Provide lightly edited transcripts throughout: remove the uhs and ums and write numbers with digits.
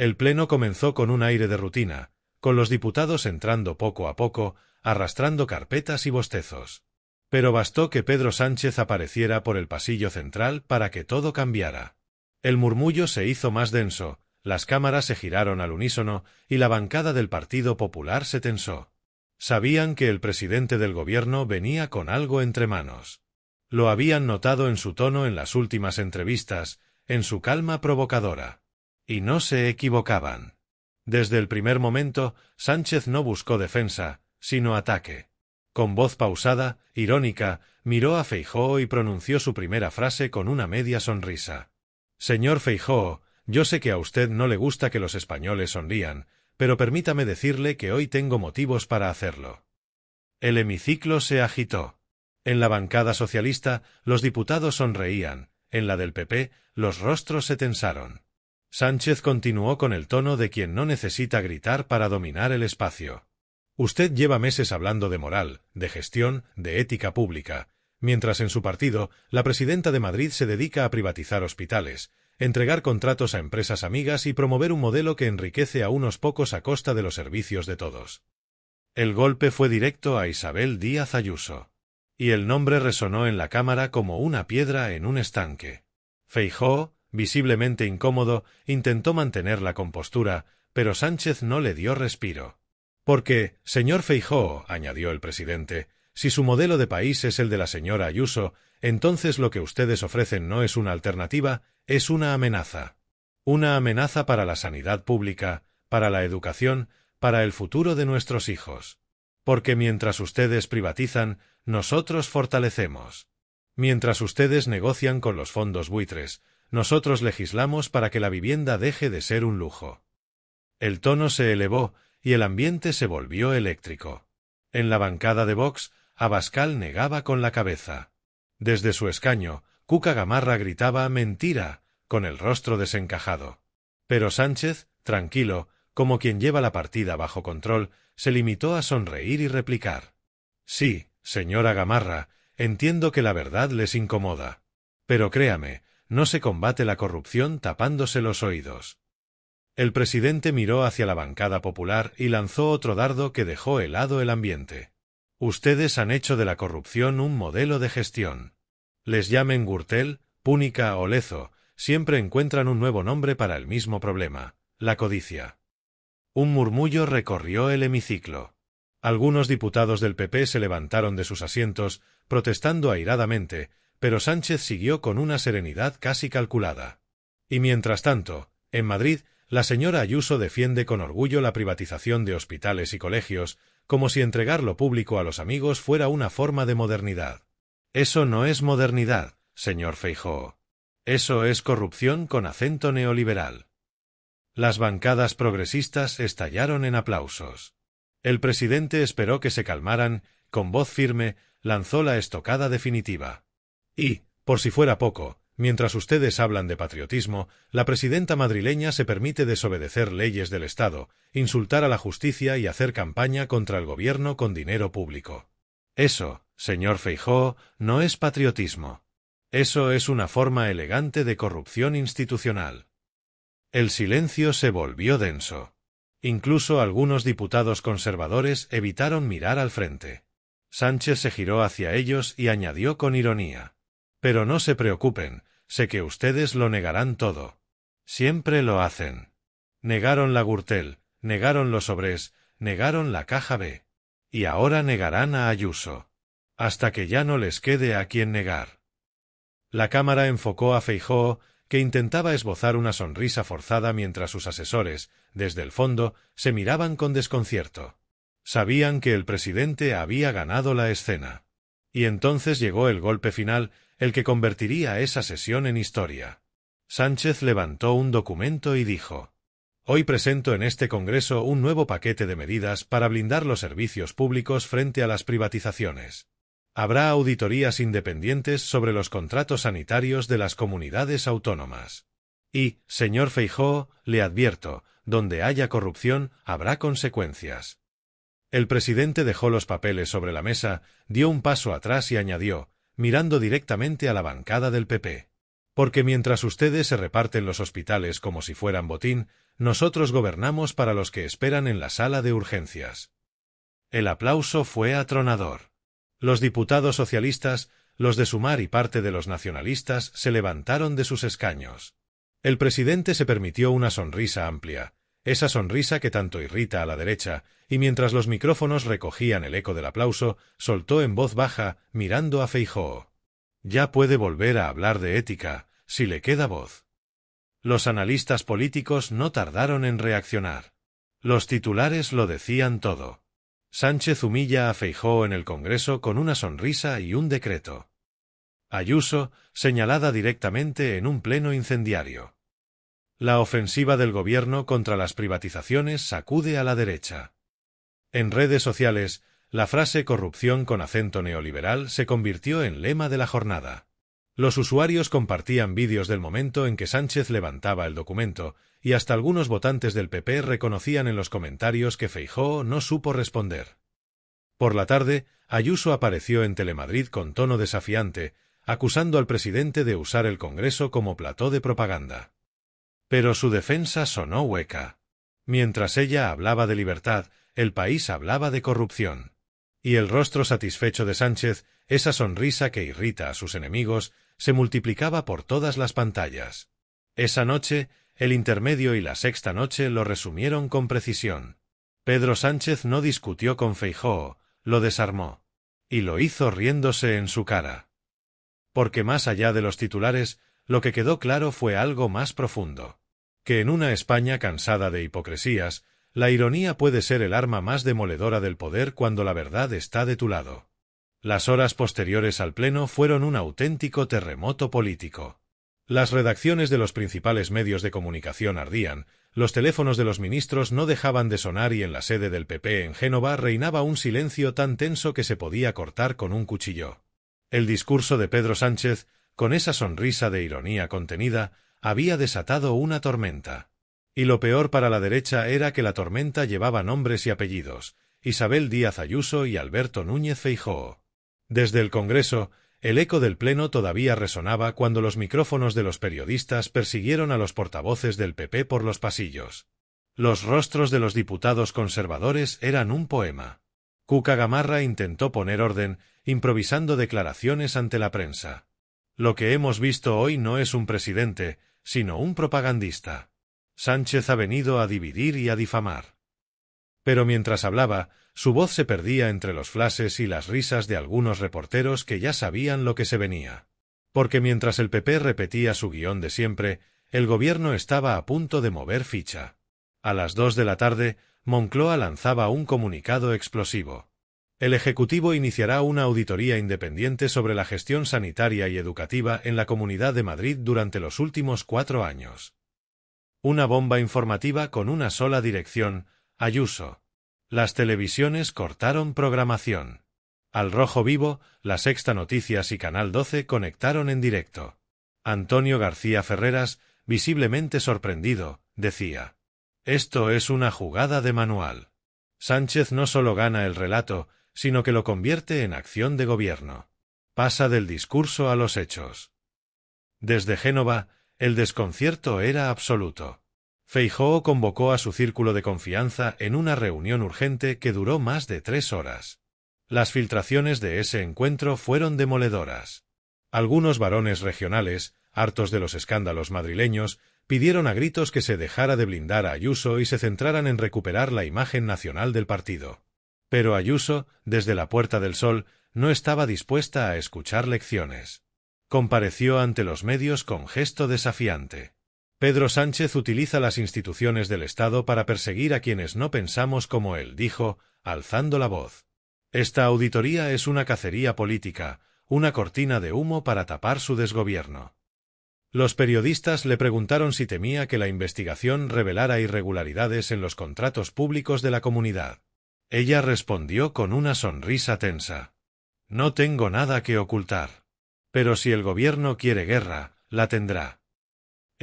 El pleno comenzó con un aire de rutina, con los diputados entrando poco a poco, arrastrando carpetas y bostezos. Pero bastó que Pedro Sánchez apareciera por el pasillo central para que todo cambiara. El murmullo se hizo más denso, las cámaras se giraron al unísono y la bancada del Partido Popular se tensó. Sabían que el presidente del gobierno venía con algo entre manos. Lo habían notado en su tono en las últimas entrevistas, en su calma provocadora. Y no se equivocaban. Desde el primer momento, Sánchez no buscó defensa, sino ataque. Con voz pausada, irónica, miró a Feijóo y pronunció su primera frase con una media sonrisa. Señor Feijóo, yo sé que a usted no le gusta que los españoles sonrían, pero permítame decirle que hoy tengo motivos para hacerlo. El hemiciclo se agitó. En la bancada socialista, los diputados sonreían, en la del PP, los rostros se tensaron. Sánchez continuó con el tono de quien no necesita gritar para dominar el espacio. Usted lleva meses hablando de moral, de gestión, de ética pública, mientras en su partido, la presidenta de Madrid se dedica a privatizar hospitales, entregar contratos a empresas amigas y promover un modelo que enriquece a unos pocos a costa de los servicios de todos. El golpe fue directo a Isabel Díaz Ayuso. Y el nombre resonó en la Cámara como una piedra en un estanque. Feijóo, visiblemente incómodo, intentó mantener la compostura, pero Sánchez no le dio respiro. Porque, señor Feijóo, añadió el presidente, si su modelo de país es el de la señora Ayuso, entonces lo que ustedes ofrecen no es una alternativa, es una amenaza. Una amenaza para la sanidad pública, para la educación, para el futuro de nuestros hijos. Porque mientras ustedes privatizan, nosotros fortalecemos. Mientras ustedes negocian con los fondos buitres, nosotros legislamos para que la vivienda deje de ser un lujo. El tono se elevó y el ambiente se volvió eléctrico. En la bancada de Vox, Abascal negaba con la cabeza. Desde su escaño, Cuca Gamarra gritaba «mentira», con el rostro desencajado. Pero Sánchez, tranquilo, como quien lleva la partida bajo control, se limitó a sonreír y replicar. «Sí, señora Gamarra, entiendo que la verdad les incomoda. Pero créame, no se combate la corrupción tapándose los oídos». El presidente miró hacia la bancada popular y lanzó otro dardo que dejó helado el ambiente. Ustedes han hecho de la corrupción un modelo de gestión. Les llamen Gürtel, Púnica o Lezo, siempre encuentran un nuevo nombre para el mismo problema, la codicia. Un murmullo recorrió el hemiciclo. Algunos diputados del PP se levantaron de sus asientos, protestando airadamente, pero Sánchez siguió con una serenidad casi calculada. Y mientras tanto, en Madrid, la señora Ayuso defiende con orgullo la privatización de hospitales y colegios, como si entregar lo público a los amigos fuera una forma de modernidad. Eso no es modernidad, señor Feijóo. Eso es corrupción con acento neoliberal. Las bancadas progresistas estallaron en aplausos. El presidente esperó que se calmaran, con voz firme, lanzó la estocada definitiva. Y, por si fuera poco, mientras ustedes hablan de patriotismo, la presidenta madrileña se permite desobedecer leyes del Estado, insultar a la justicia y hacer campaña contra el gobierno con dinero público. Eso, señor Feijóo, no es patriotismo. Eso es una forma elegante de corrupción institucional. El silencio se volvió denso. Incluso algunos diputados conservadores evitaron mirar al frente. Sánchez se giró hacia ellos y añadió con ironía. Pero no se preocupen, sé que ustedes lo negarán todo. Siempre lo hacen. Negaron la Gürtel, negaron los Sobrés, negaron la Caja B. Y ahora negarán a Ayuso. Hasta que ya no les quede a quien negar. La Cámara enfocó a Feijóo, que intentaba esbozar una sonrisa forzada mientras sus asesores, desde el fondo, se miraban con desconcierto. Sabían que el presidente había ganado la escena. Y entonces llegó el golpe final, el que convertiría esa sesión en historia. Sánchez levantó un documento y dijo: «Hoy presento en este Congreso un nuevo paquete de medidas para blindar los servicios públicos frente a las privatizaciones. Habrá auditorías independientes sobre los contratos sanitarios de las comunidades autónomas. Y, señor Feijóo, le advierto, donde haya corrupción, habrá consecuencias». El presidente dejó los papeles sobre la mesa, dio un paso atrás y añadió, mirando directamente a la bancada del PP: Porque mientras ustedes se reparten los hospitales como si fueran botín, nosotros gobernamos para los que esperan en la sala de urgencias. El aplauso fue atronador. Los diputados socialistas, los de Sumar y parte de los nacionalistas se levantaron de sus escaños. El presidente se permitió una sonrisa amplia, esa sonrisa que tanto irrita a la derecha, y mientras los micrófonos recogían el eco del aplauso, soltó en voz baja, mirando a Feijóo: «Ya puede volver a hablar de ética, si le queda voz». Los analistas políticos no tardaron en reaccionar. Los titulares lo decían todo. Sánchez humilla a Feijóo en el Congreso con una sonrisa y un decreto. Ayuso, señalada directamente en un pleno incendiario. La ofensiva del gobierno contra las privatizaciones sacude a la derecha. En redes sociales, la frase corrupción con acento neoliberal se convirtió en lema de la jornada. Los usuarios compartían vídeos del momento en que Sánchez levantaba el documento, y hasta algunos votantes del PP reconocían en los comentarios que Feijóo no supo responder. Por la tarde, Ayuso apareció en Telemadrid con tono desafiante, acusando al presidente de usar el Congreso como plató de propaganda. Pero su defensa sonó hueca. Mientras ella hablaba de libertad, el país hablaba de corrupción. Y el rostro satisfecho de Sánchez, esa sonrisa que irrita a sus enemigos, se multiplicaba por todas las pantallas. Esa noche, El Intermedio y La Sexta Noche lo resumieron con precisión. Pedro Sánchez no discutió con Feijóo, lo desarmó. Y lo hizo riéndose en su cara. Porque más allá de los titulares, lo que quedó claro fue algo más profundo. Que en una España cansada de hipocresías, la ironía puede ser el arma más demoledora del poder cuando la verdad está de tu lado. Las horas posteriores al pleno fueron un auténtico terremoto político. Las redacciones de los principales medios de comunicación ardían, los teléfonos de los ministros no dejaban de sonar y en la sede del PP en Génova reinaba un silencio tan tenso que se podía cortar con un cuchillo. El discurso de Pedro Sánchez, con esa sonrisa de ironía contenida, había desatado una tormenta. Y lo peor para la derecha era que la tormenta llevaba nombres y apellidos: Isabel Díaz Ayuso y Alberto Núñez Feijóo. Desde el Congreso, el eco del pleno todavía resonaba cuando los micrófonos de los periodistas persiguieron a los portavoces del PP por los pasillos. Los rostros de los diputados conservadores eran un poema. Cuca Gamarra intentó poner orden, improvisando declaraciones ante la prensa. Lo que hemos visto hoy no es un presidente, sino un propagandista. Sánchez ha venido a dividir y a difamar. Pero mientras hablaba, su voz se perdía entre los flashes y las risas de algunos reporteros que ya sabían lo que se venía. Porque mientras el PP repetía su guión de siempre, el gobierno estaba a punto de mover ficha. A las 2 de la tarde, Moncloa lanzaba un comunicado explosivo. El Ejecutivo iniciará una auditoría independiente sobre la gestión sanitaria y educativa en la Comunidad de Madrid durante los últimos 4 años. Una bomba informativa con una sola dirección: Ayuso. Las televisiones cortaron programación. Al Rojo Vivo, La Sexta Noticias y Canal 12 conectaron en directo. Antonio García Ferreras, visiblemente sorprendido, decía: «Esto es una jugada de manual. Sánchez no solo gana el relato, sino que lo convierte en acción de gobierno. Pasa del discurso a los hechos». Desde Génova, el desconcierto era absoluto. Feijóo convocó a su círculo de confianza en una reunión urgente que duró más de 3 horas. Las filtraciones de ese encuentro fueron demoledoras. Algunos varones regionales, hartos de los escándalos madrileños, pidieron a gritos que se dejara de blindar a Ayuso y se centraran en recuperar la imagen nacional del partido. Pero Ayuso, desde la Puerta del Sol, no estaba dispuesta a escuchar lecciones. Compareció ante los medios con gesto desafiante. Pedro Sánchez utiliza las instituciones del Estado para perseguir a quienes no pensamos como él, dijo, alzando la voz. Esta auditoría es una cacería política, una cortina de humo para tapar su desgobierno. Los periodistas le preguntaron si temía que la investigación revelara irregularidades en los contratos públicos de la comunidad. Ella respondió con una sonrisa tensa: «No tengo nada que ocultar. Pero si el gobierno quiere guerra, la tendrá».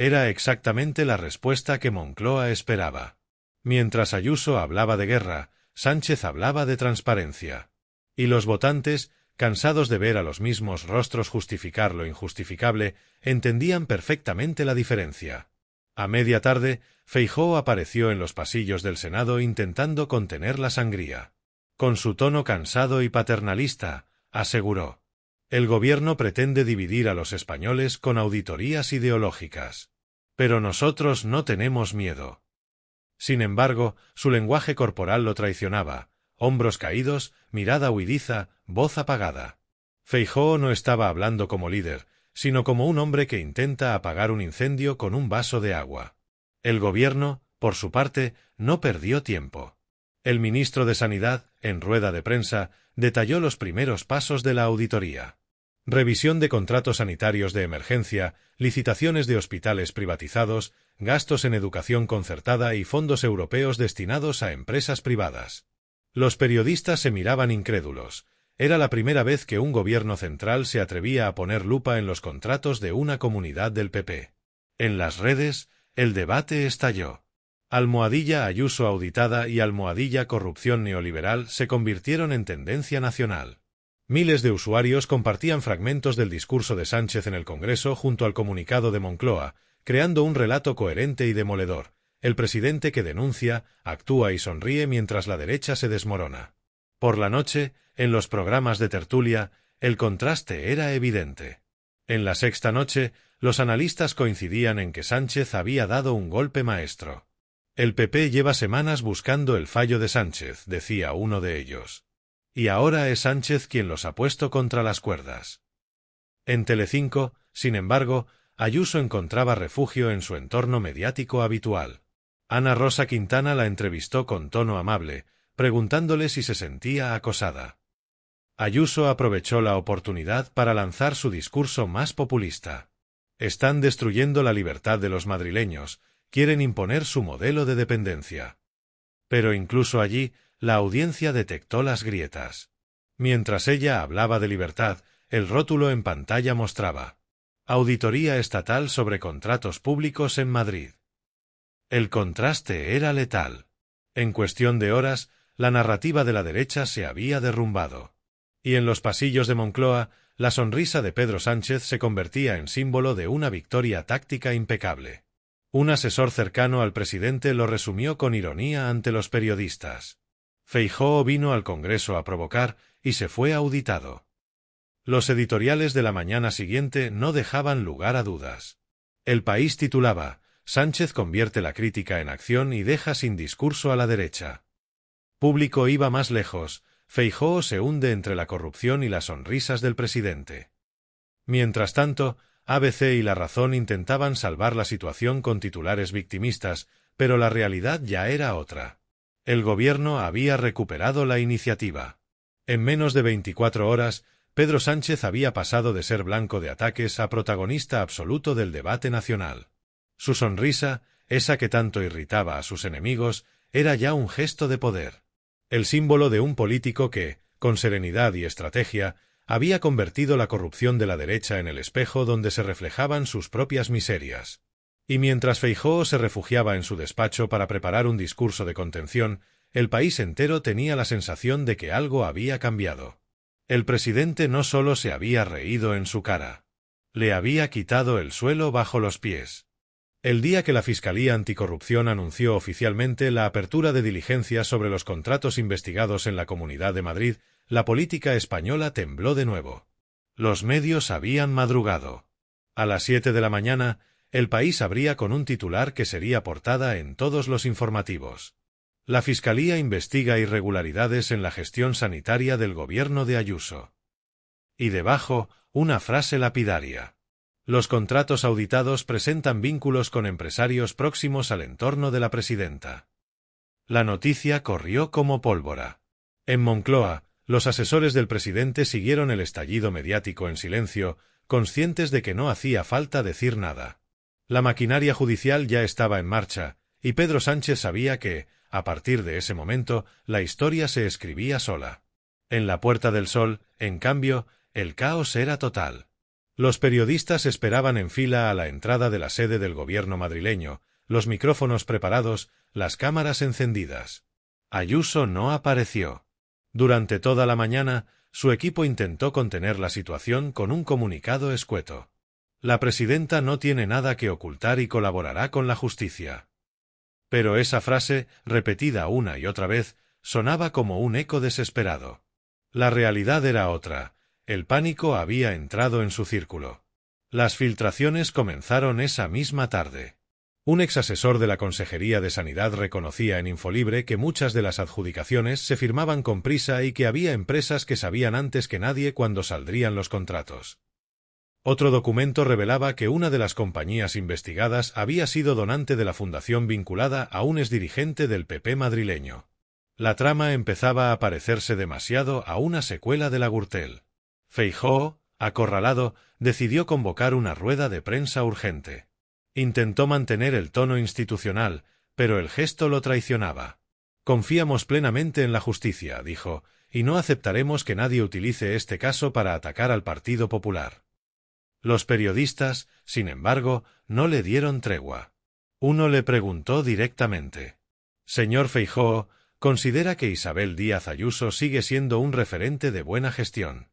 Era exactamente la respuesta que Moncloa esperaba. Mientras Ayuso hablaba de guerra, Sánchez hablaba de transparencia. Y los votantes, cansados de ver a los mismos rostros justificar lo injustificable, entendían perfectamente la diferencia. A media tarde, Feijóo apareció en los pasillos del Senado intentando contener la sangría. Con su tono cansado y paternalista, aseguró: «El gobierno pretende dividir a los españoles con auditorías ideológicas. Pero nosotros no tenemos miedo». Sin embargo, su lenguaje corporal lo traicionaba: hombros caídos, mirada huidiza, voz apagada. Feijóo no estaba hablando como líder, sino como un hombre que intenta apagar un incendio con un vaso de agua. El gobierno, por su parte, no perdió tiempo. El ministro de Sanidad, en rueda de prensa, detalló los primeros pasos de la auditoría. Revisión de contratos sanitarios de emergencia, licitaciones de hospitales privatizados, gastos en educación concertada y fondos europeos destinados a empresas privadas. Los periodistas se miraban incrédulos. Era la primera vez que un gobierno central se atrevía a poner lupa en los contratos de una comunidad del PP. En las redes, el debate estalló. Almohadilla Ayuso auditada y almohadilla corrupción neoliberal se convirtieron en tendencia nacional. Miles de usuarios compartían fragmentos del discurso de Sánchez en el Congreso junto al comunicado de Moncloa, creando un relato coherente y demoledor: el presidente que denuncia, actúa y sonríe mientras la derecha se desmorona. Por la noche, en los programas de tertulia, el contraste era evidente. En La Sexta Noche, los analistas coincidían en que Sánchez había dado un golpe maestro. «El PP lleva semanas buscando el fallo de Sánchez», decía uno de ellos. «Y ahora es Sánchez quien los ha puesto contra las cuerdas». En Telecinco, sin embargo, Ayuso encontraba refugio en su entorno mediático habitual. Ana Rosa Quintana la entrevistó con tono amable, preguntándole si se sentía acosada. Ayuso aprovechó la oportunidad para lanzar su discurso más populista. «Están destruyendo la libertad de los madrileños, quieren imponer su modelo de dependencia». Pero incluso allí, la audiencia detectó las grietas. Mientras ella hablaba de libertad, el rótulo en pantalla mostraba: «Auditoría estatal sobre contratos públicos en Madrid». El contraste era letal. En cuestión de horas, la narrativa de la derecha se había derrumbado. Y en los pasillos de Moncloa, la sonrisa de Pedro Sánchez se convertía en símbolo de una victoria táctica impecable. Un asesor cercano al presidente lo resumió con ironía ante los periodistas: «Feijóo vino al Congreso a provocar y se fue auditado». Los editoriales de la mañana siguiente no dejaban lugar a dudas. El País titulaba: «Sánchez convierte la crítica en acción y deja sin discurso a la derecha». Público iba más lejos: «Feijóo se hunde entre la corrupción y las sonrisas del presidente». Mientras tanto, ABC y La Razón intentaban salvar la situación con titulares victimistas, pero la realidad ya era otra. El gobierno había recuperado la iniciativa. En menos de 24 horas, Pedro Sánchez había pasado de ser blanco de ataques a protagonista absoluto del debate nacional. Su sonrisa, esa que tanto irritaba a sus enemigos, era ya un gesto de poder. El símbolo de un político que, con serenidad y estrategia, había convertido la corrupción de la derecha en el espejo donde se reflejaban sus propias miserias. Y mientras Feijóo se refugiaba en su despacho para preparar un discurso de contención, el país entero tenía la sensación de que algo había cambiado. El presidente no solo se había reído en su cara, le había quitado el suelo bajo los pies. El día que la Fiscalía Anticorrupción anunció oficialmente la apertura de diligencias sobre los contratos investigados en la Comunidad de Madrid, la política española tembló de nuevo. Los medios habían madrugado. A las 7 de la mañana, El País abría con un titular que sería portada en todos los informativos: «La Fiscalía investiga irregularidades en la gestión sanitaria del gobierno de Ayuso». Y debajo, una frase lapidaria: «Los contratos auditados presentan vínculos con empresarios próximos al entorno de la presidenta». La noticia corrió como pólvora. En Moncloa, los asesores del presidente siguieron el estallido mediático en silencio, conscientes de que no hacía falta decir nada. La maquinaria judicial ya estaba en marcha, y Pedro Sánchez sabía que, a partir de ese momento, la historia se escribía sola. En la Puerta del Sol, en cambio, el caos era total. Los periodistas esperaban en fila a la entrada de la sede del gobierno madrileño, los micrófonos preparados, las cámaras encendidas. Ayuso no apareció. Durante toda la mañana, su equipo intentó contener la situación con un comunicado escueto. La presidenta no tiene nada que ocultar y colaborará con la justicia. Pero esa frase, repetida una y otra vez, sonaba como un eco desesperado. La realidad era otra. El pánico había entrado en su círculo. Las filtraciones comenzaron esa misma tarde. Un exasesor de la Consejería de Sanidad reconocía en Infolibre que muchas de las adjudicaciones se firmaban con prisa y que había empresas que sabían antes que nadie cuándo saldrían los contratos. Otro documento revelaba que una de las compañías investigadas había sido donante de la fundación vinculada a un exdirigente del PP madrileño. La trama empezaba a parecerse demasiado a una secuela de la Gürtel. Feijóo, acorralado, decidió convocar una rueda de prensa urgente. Intentó mantener el tono institucional, pero el gesto lo traicionaba. Confiamos plenamente en la justicia, dijo, y no aceptaremos que nadie utilice este caso para atacar al Partido Popular. Los periodistas, sin embargo, no le dieron tregua. Uno le preguntó directamente: «Señor Feijóo, ¿considera que Isabel Díaz Ayuso sigue siendo un referente de buena gestión?».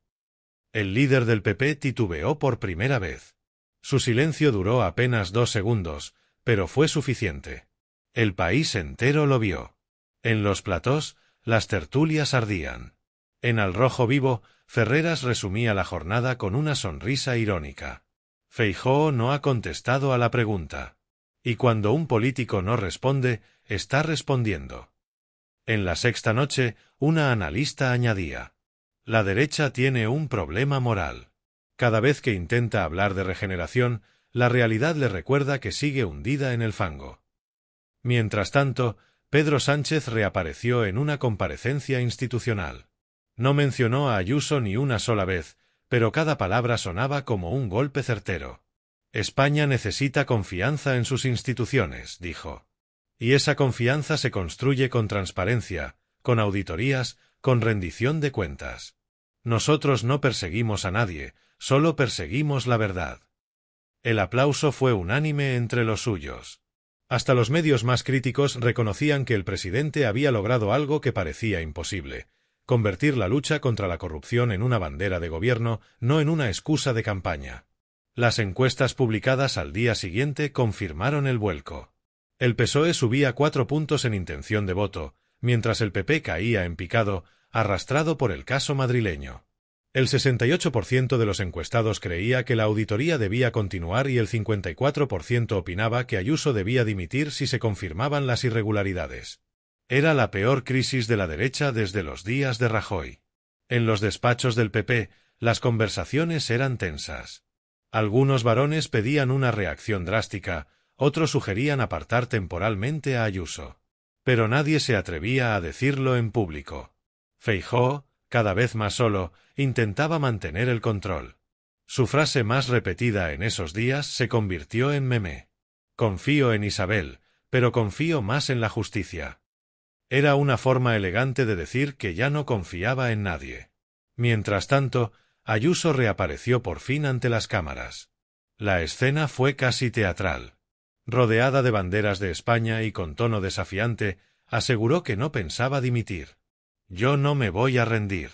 El líder del PP titubeó por primera vez. Su silencio duró apenas 2 segundos, pero fue suficiente. El país entero lo vio. En los platós, las tertulias ardían. En Al Rojo Vivo, Ferreras resumía la jornada con una sonrisa irónica. Feijóo no ha contestado a la pregunta. Y cuando un político no responde, está respondiendo. En La Sexta Noche, una analista añadía: «La derecha tiene un problema moral. Cada vez que intenta hablar de regeneración, la realidad le recuerda que sigue hundida en el fango». Mientras tanto, Pedro Sánchez reapareció en una comparecencia institucional. No mencionó a Ayuso ni una sola vez, pero cada palabra sonaba como un golpe certero. «España necesita confianza en sus instituciones», dijo. «Y esa confianza se construye con transparencia, con auditorías, con rendición de cuentas. Nosotros no perseguimos a nadie, solo perseguimos la verdad». El aplauso fue unánime entre los suyos. Hasta los medios más críticos reconocían que el presidente había logrado algo que parecía imposible: convertir la lucha contra la corrupción en una bandera de gobierno, no en una excusa de campaña. Las encuestas publicadas al día siguiente confirmaron el vuelco. El PSOE subía 4 puntos en intención de voto, mientras el PP caía en picado, arrastrado por el caso madrileño. El 68% de los encuestados creía que la auditoría debía continuar y el 54% opinaba que Ayuso debía dimitir si se confirmaban las irregularidades. Era la peor crisis de la derecha desde los días de Rajoy. En los despachos del PP, las conversaciones eran tensas. Algunos varones pedían una reacción drástica, otros sugerían apartar temporalmente a Ayuso. Pero nadie se atrevía a decirlo en público. Feijóo, cada vez más solo, intentaba mantener el control. Su frase más repetida en esos días se convirtió en meme. «Confío en Isabel, pero confío más en la justicia». Era una forma elegante de decir que ya no confiaba en nadie. Mientras tanto, Ayuso reapareció por fin ante las cámaras. La escena fue casi teatral. Rodeada de banderas de España y con tono desafiante, aseguró que no pensaba dimitir. «Yo no me voy a rendir.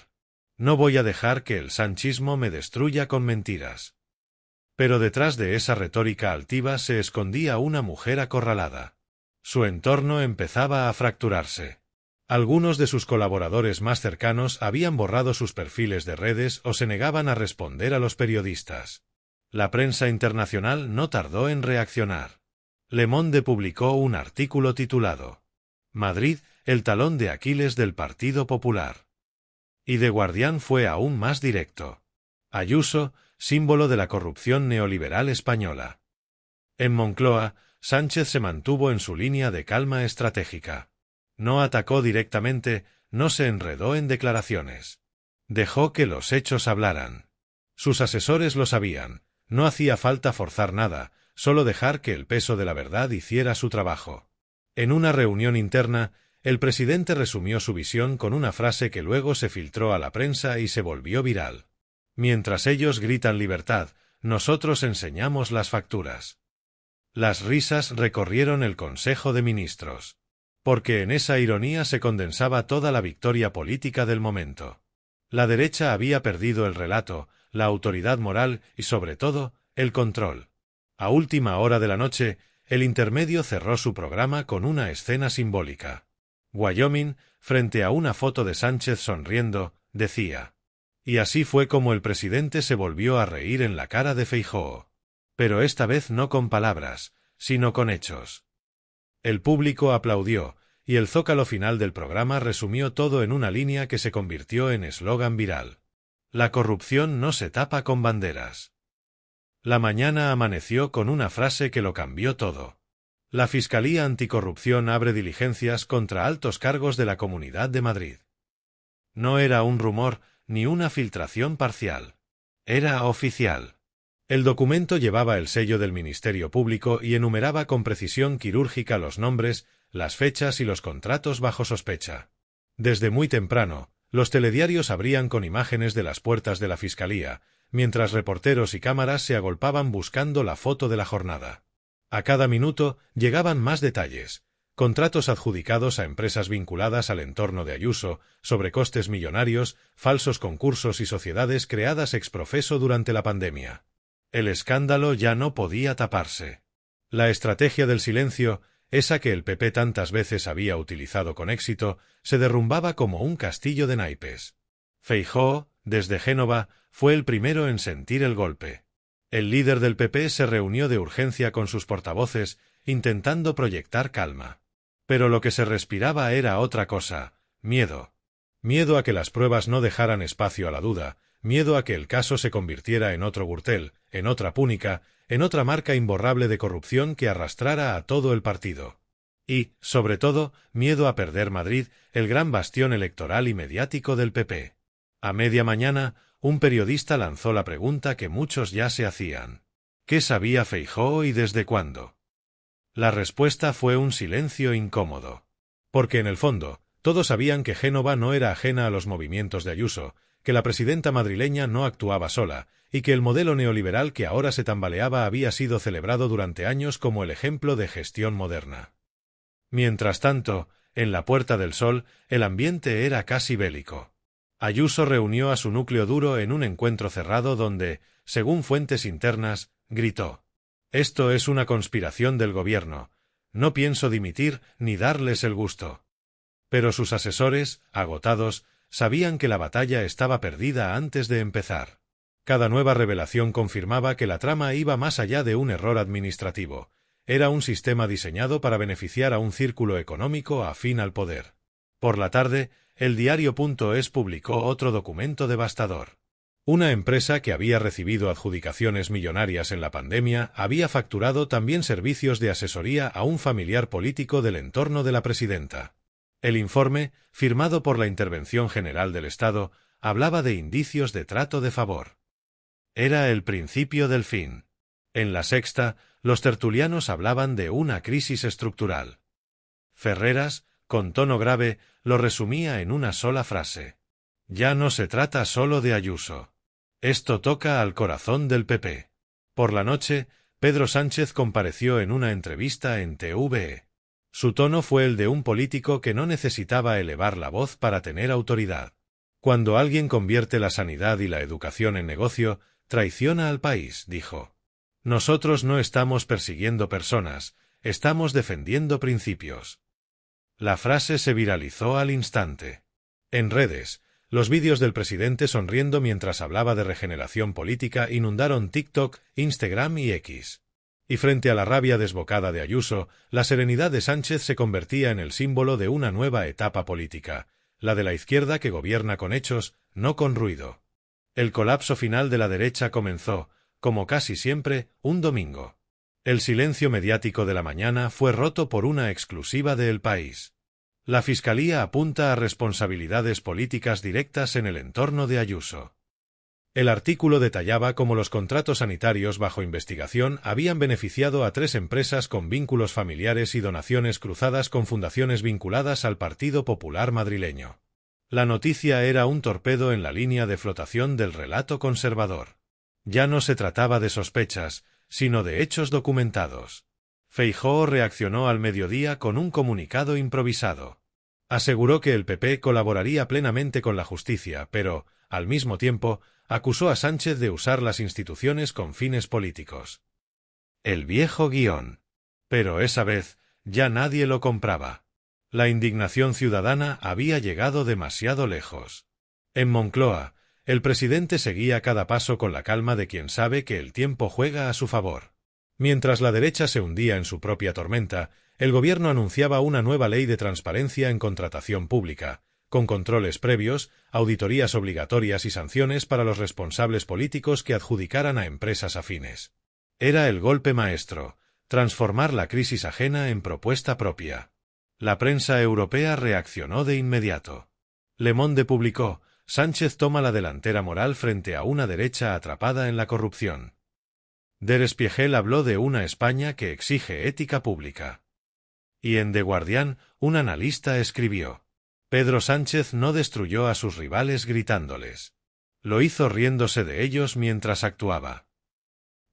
No voy a dejar que el sanchismo me destruya con mentiras». Pero detrás de esa retórica altiva se escondía una mujer acorralada. Su entorno empezaba a fracturarse. Algunos de sus colaboradores más cercanos habían borrado sus perfiles de redes o se negaban a responder a los periodistas. La prensa internacional no tardó en reaccionar. Le Monde publicó un artículo titulado «Madrid, el talón de Aquiles del Partido Popular». Y The Guardian fue aún más directo. Ayuso, símbolo de la corrupción neoliberal española. En Moncloa, Sánchez se mantuvo en su línea de calma estratégica. No atacó directamente, no se enredó en declaraciones. Dejó que los hechos hablaran. Sus asesores lo sabían, no hacía falta forzar nada, solo dejar que el peso de la verdad hiciera su trabajo. En una reunión interna, el presidente resumió su visión con una frase que luego se filtró a la prensa y se volvió viral. «Mientras ellos gritan libertad, nosotros enseñamos las facturas». Las risas recorrieron el Consejo de Ministros. Porque en esa ironía se condensaba toda la victoria política del momento. La derecha había perdido el relato, la autoridad moral y, sobre todo, el control. A última hora de la noche, el intermedio cerró su programa con una escena simbólica. Wyoming, frente a una foto de Sánchez sonriendo, decía. Y así fue como el presidente se volvió a reír en la cara de Feijóo. Pero esta vez no con palabras, sino con hechos. El público aplaudió, y el zócalo final del programa resumió todo en una línea que se convirtió en eslogan viral. La corrupción no se tapa con banderas. La mañana amaneció con una frase que lo cambió todo. La Fiscalía Anticorrupción abre diligencias contra altos cargos de la Comunidad de Madrid. No era un rumor, ni una filtración parcial. Era oficial. El documento llevaba el sello del Ministerio Público y enumeraba con precisión quirúrgica los nombres, las fechas y los contratos bajo sospecha. Desde muy temprano, los telediarios abrían con imágenes de las puertas de la Fiscalía, mientras reporteros y cámaras se agolpaban buscando la foto de la jornada. A cada minuto llegaban más detalles, contratos adjudicados a empresas vinculadas al entorno de Ayuso, sobrecostes millonarios, falsos concursos y sociedades creadas ex profeso durante la pandemia. El escándalo ya no podía taparse. La estrategia del silencio, esa que el PP tantas veces había utilizado con éxito, se derrumbaba como un castillo de naipes. Feijóo, desde Génova, fue el primero en sentir el golpe. El líder del PP se reunió de urgencia con sus portavoces, intentando proyectar calma. Pero lo que se respiraba era otra cosa, miedo. Miedo a que las pruebas no dejaran espacio a la duda, miedo a que el caso se convirtiera en otro Gürtel, en otra Púnica, en otra marca imborrable de corrupción que arrastrara a todo el partido. Y, sobre todo, miedo a perder Madrid, el gran bastión electoral y mediático del PP. A media mañana, un periodista lanzó la pregunta que muchos ya se hacían. ¿Qué sabía Feijóo y desde cuándo? La respuesta fue un silencio incómodo. Porque en el fondo, todos sabían que Génova no era ajena a los movimientos de Ayuso, que la presidenta madrileña no actuaba sola, y que el modelo neoliberal que ahora se tambaleaba había sido celebrado durante años como el ejemplo de gestión moderna. Mientras tanto, en la Puerta del Sol, el ambiente era casi bélico. Ayuso reunió a su núcleo duro en un encuentro cerrado donde, según fuentes internas, gritó: «Esto es una conspiración del gobierno. No pienso dimitir ni darles el gusto». Pero sus asesores, agotados, sabían que la batalla estaba perdida antes de empezar. Cada nueva revelación confirmaba que la trama iba más allá de un error administrativo. Era un sistema diseñado para beneficiar a un círculo económico afín al poder. Por la tarde, el diario.es publicó otro documento devastador. Una empresa que había recibido adjudicaciones millonarias en la pandemia había facturado también servicios de asesoría a un familiar político del entorno de la presidenta. El informe, firmado por la Intervención General del Estado, hablaba de indicios de trato de favor. Era el principio del fin. En La Sexta, los tertulianos hablaban de una crisis estructural. Ferreras, con tono grave, lo resumía en una sola frase. Ya no se trata solo de Ayuso. Esto toca al corazón del PP. Por la noche, Pedro Sánchez compareció en una entrevista en TVE. Su tono fue el de un político que no necesitaba elevar la voz para tener autoridad. Cuando alguien convierte la sanidad y la educación en negocio, traiciona al país, dijo. Nosotros no estamos persiguiendo personas, estamos defendiendo principios. La frase se viralizó al instante. En redes, los vídeos del presidente sonriendo mientras hablaba de regeneración política inundaron TikTok, Instagram y X. Y frente a la rabia desbocada de Ayuso, la serenidad de Sánchez se convertía en el símbolo de una nueva etapa política, la de la izquierda que gobierna con hechos, no con ruido. El colapso final de la derecha comenzó, como casi siempre, un domingo. El silencio mediático de la mañana fue roto por una exclusiva de El País. La Fiscalía apunta a responsabilidades políticas directas en el entorno de Ayuso. El artículo detallaba cómo los contratos sanitarios bajo investigación habían beneficiado a 3 empresas con vínculos familiares y donaciones cruzadas con fundaciones vinculadas al Partido Popular madrileño. La noticia era un torpedo en la línea de flotación del relato conservador. Ya no se trataba de sospechas, sino de hechos documentados. Feijóo reaccionó al mediodía con un comunicado improvisado. Aseguró que el PP colaboraría plenamente con la justicia, pero, al mismo tiempo, acusó a Sánchez de usar las instituciones con fines políticos. El viejo guión. Pero esa vez, ya nadie lo compraba. La indignación ciudadana había llegado demasiado lejos. En Moncloa, el presidente seguía cada paso con la calma de quien sabe que el tiempo juega a su favor. Mientras la derecha se hundía en su propia tormenta, el gobierno anunciaba una nueva ley de transparencia en contratación pública, con controles previos, auditorías obligatorias y sanciones para los responsables políticos que adjudicaran a empresas afines. Era el golpe maestro, transformar la crisis ajena en propuesta propia. La prensa europea reaccionó de inmediato. Le Monde publicó: Sánchez toma la delantera moral frente a una derecha atrapada en la corrupción. Der Spiegel habló de una España que exige ética pública. Y en The Guardian, un analista escribió: Pedro Sánchez no destruyó a sus rivales gritándoles. Lo hizo riéndose de ellos mientras actuaba.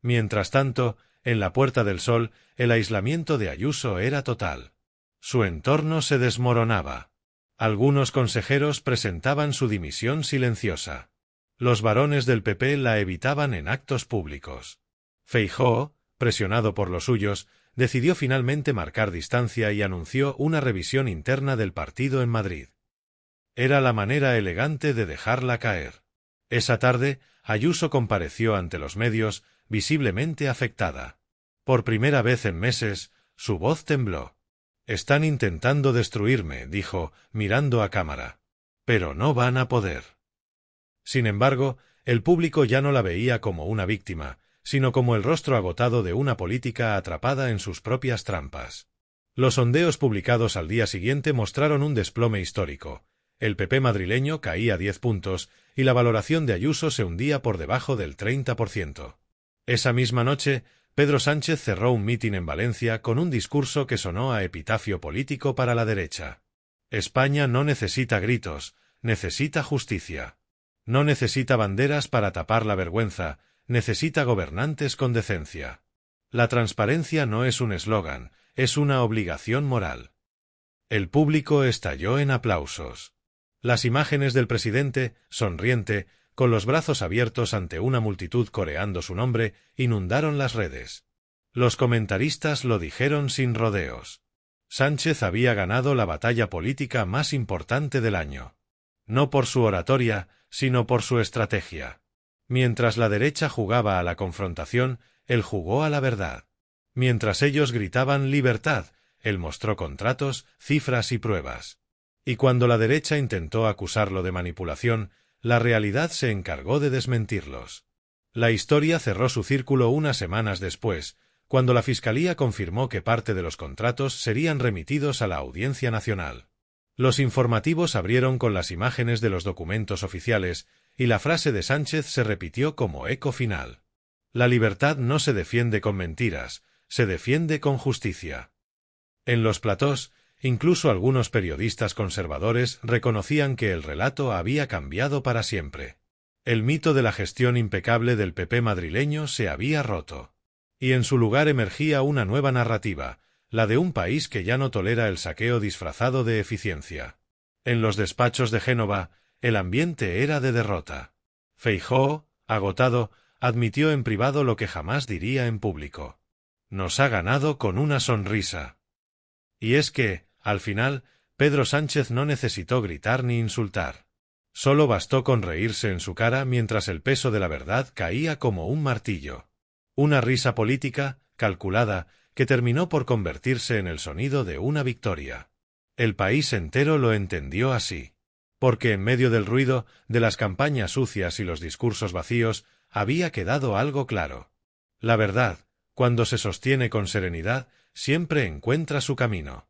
Mientras tanto, en la Puerta del Sol, el aislamiento de Ayuso era total. Su entorno se desmoronaba. Algunos consejeros presentaban su dimisión silenciosa. Los varones del PP la evitaban en actos públicos. Feijóo, presionado por los suyos, decidió finalmente marcar distancia y anunció una revisión interna del partido en Madrid. Era la manera elegante de dejarla caer. Esa tarde, Ayuso compareció ante los medios, visiblemente afectada. Por primera vez en meses, su voz tembló. «Están intentando destruirme», dijo, mirando a cámara. «Pero no van a poder». Sin embargo, el público ya no la veía como una víctima, sino como el rostro agotado de una política atrapada en sus propias trampas. Los sondeos publicados al día siguiente mostraron un desplome histórico. El PP madrileño caía 10 puntos y la valoración de Ayuso se hundía por debajo del 30%. Esa misma noche, Pedro Sánchez cerró un mitin en Valencia con un discurso que sonó a epitafio político para la derecha. España no necesita gritos, necesita justicia. No necesita banderas para tapar la vergüenza, necesita gobernantes con decencia. La transparencia no es un eslogan, es una obligación moral. El público estalló en aplausos. Las imágenes del presidente, sonriente, con los brazos abiertos ante una multitud coreando su nombre, inundaron las redes. Los comentaristas lo dijeron sin rodeos. Sánchez había ganado la batalla política más importante del año. No por su oratoria, sino por su estrategia. Mientras la derecha jugaba a la confrontación, él jugó a la verdad. Mientras ellos gritaban libertad, él mostró contratos, cifras y pruebas. Y cuando la derecha intentó acusarlo de manipulación, la realidad se encargó de desmentirlos. La historia cerró su círculo unas semanas después, cuando la Fiscalía confirmó que parte de los contratos serían remitidos a la Audiencia Nacional. Los informativos abrieron con las imágenes de los documentos oficiales, y la frase de Sánchez se repitió como eco final. La libertad no se defiende con mentiras, se defiende con justicia. En los platós, incluso algunos periodistas conservadores reconocían que el relato había cambiado para siempre. El mito de la gestión impecable del PP madrileño se había roto. Y en su lugar emergía una nueva narrativa, la de un país que ya no tolera el saqueo disfrazado de eficiencia. En los despachos de Génova, el ambiente era de derrota. Feijóo, agotado, admitió en privado lo que jamás diría en público. «Nos ha ganado con una sonrisa». Y es que, al final, Pedro Sánchez no necesitó gritar ni insultar. Solo bastó con reírse en su cara mientras el peso de la verdad caía como un martillo. Una risa política, calculada, que terminó por convertirse en el sonido de una victoria. El país entero lo entendió así. Porque en medio del ruido, de las campañas sucias y los discursos vacíos, había quedado algo claro. La verdad, cuando se sostiene con serenidad, siempre encuentra su camino.